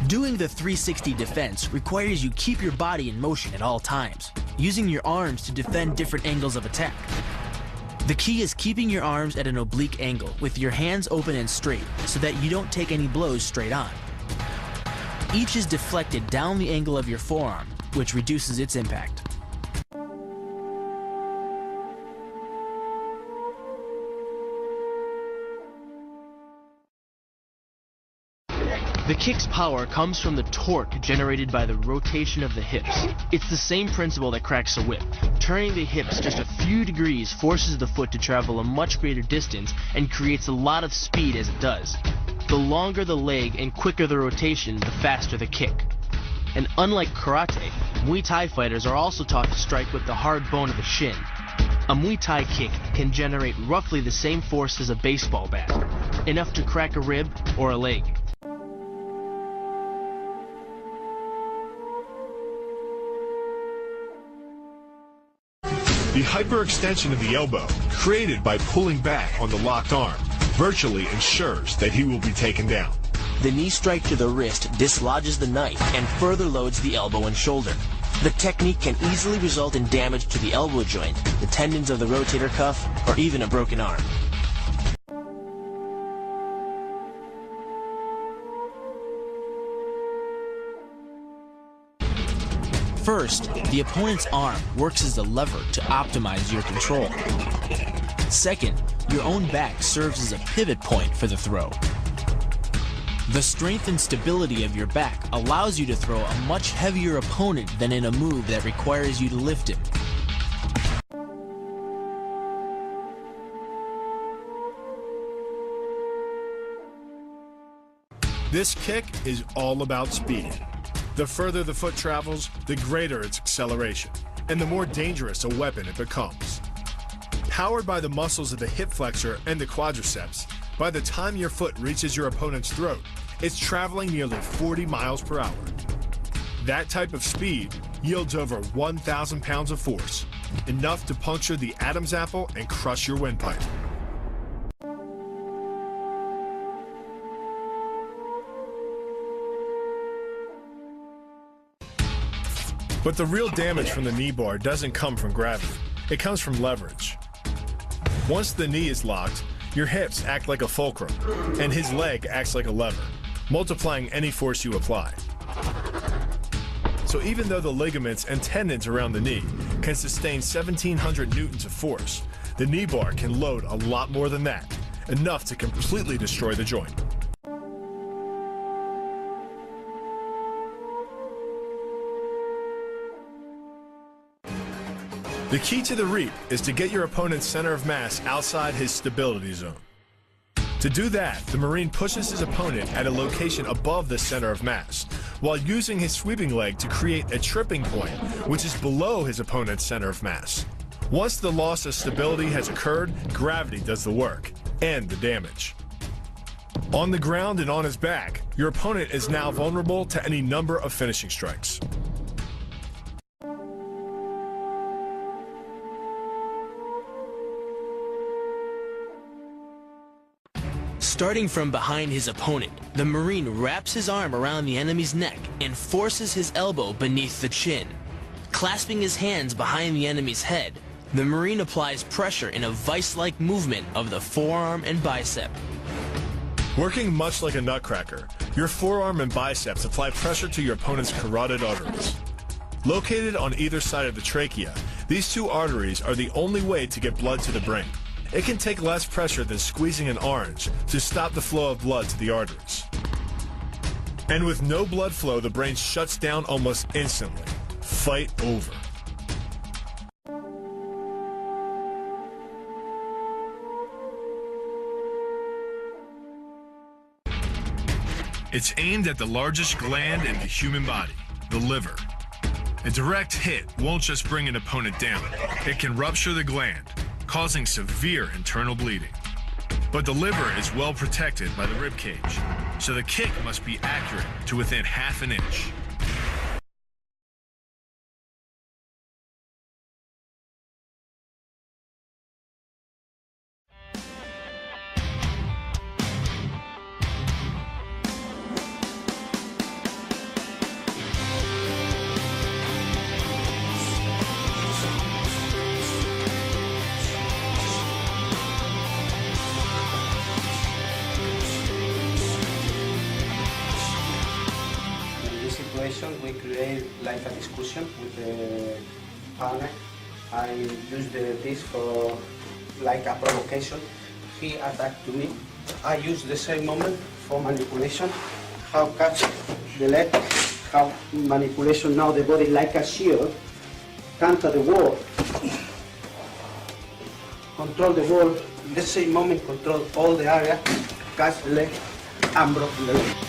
Doing the 360 defense requires you keep your body in motion at all times, using your arms to defend different angles of attack. The key is keeping your arms at an oblique angle with your hands open and straight so that you don't take any blows straight on. Each is deflected down the angle of your forearm, which reduces its impact. The kick's power comes from the torque generated by the rotation of the hips. It's the same principle that cracks a whip. Turning the hips just a few degrees forces the foot to travel a much greater distance and creates a lot of speed as it does. The longer the leg and quicker the rotation, the faster the kick. And unlike karate, Muay Thai fighters are also taught to strike with the hard bone of the shin. A Muay Thai kick can generate roughly the same force as a baseball bat, enough to crack a rib or a leg. The hyperextension of the elbow, created by pulling back on the locked arm, virtually ensures that he will be taken down. The knee strike to the wrist dislodges the knife and further loads the elbow and shoulder. The technique can easily result in damage to the elbow joint, the tendons of the rotator cuff, or even a broken arm. First, the opponent's arm works as a lever to optimize your control. Second, your own back serves as a pivot point for the throw. The strength and stability of your back allows you to throw a much heavier opponent than in a move that requires you to lift him. This kick is all about speed. The further the foot travels, the greater its acceleration, and the more dangerous a weapon it becomes. Powered by the muscles of the hip flexor and the quadriceps, by the time your foot reaches your opponent's throat, it's traveling nearly 40 miles per hour. That type of speed yields over 1,000 pounds of force, enough to puncture the Adam's apple and crush your windpipe. But the real damage from the knee bar doesn't come from gravity. It comes from leverage. Once the knee is locked, your hips act like a fulcrum, and his leg acts like a lever, multiplying any force you apply. So even though the ligaments and tendons around the knee can sustain 1,700 newtons of force, the knee bar can load a lot more than that, enough to completely destroy the joint. The key to the reap is to get your opponent's center of mass outside his stability zone. To do that, the Marine pushes his opponent at a location above the center of mass, while using his sweeping leg to create a tripping point, which is below his opponent's center of mass. Once the loss of stability has occurred, gravity does the work, and the damage. On the ground and on his back, your opponent is now vulnerable to any number of finishing strikes. Starting from behind his opponent, the Marine wraps his arm around the enemy's neck and forces his elbow beneath the chin. Clasping his hands behind the enemy's head, the Marine applies pressure in a vice-like movement of the forearm and bicep. Working much like a nutcracker, your forearm and biceps apply pressure to your opponent's carotid arteries. Located on either side of the trachea, these two arteries are the only way to get blood to the brain. It can take less pressure than squeezing an orange to stop the flow of blood to the arteries. And with no blood flow, the brain shuts down almost instantly. Fight over. It's aimed at the largest gland in the human body, the liver. A direct hit won't just bring an opponent down. It can rupture the gland, causing severe internal bleeding. But the liver is well protected by the rib cage, so the kick must be accurate to within half an inch. situation, we create like a discussion with the partner. I use this for like a provocation. He attacked to me. I use the same moment for manipulation. How catch the leg, how manipulation now the body like a shield, counter the wall, control the wall, in the same moment control all the area, catch the leg and block the leg.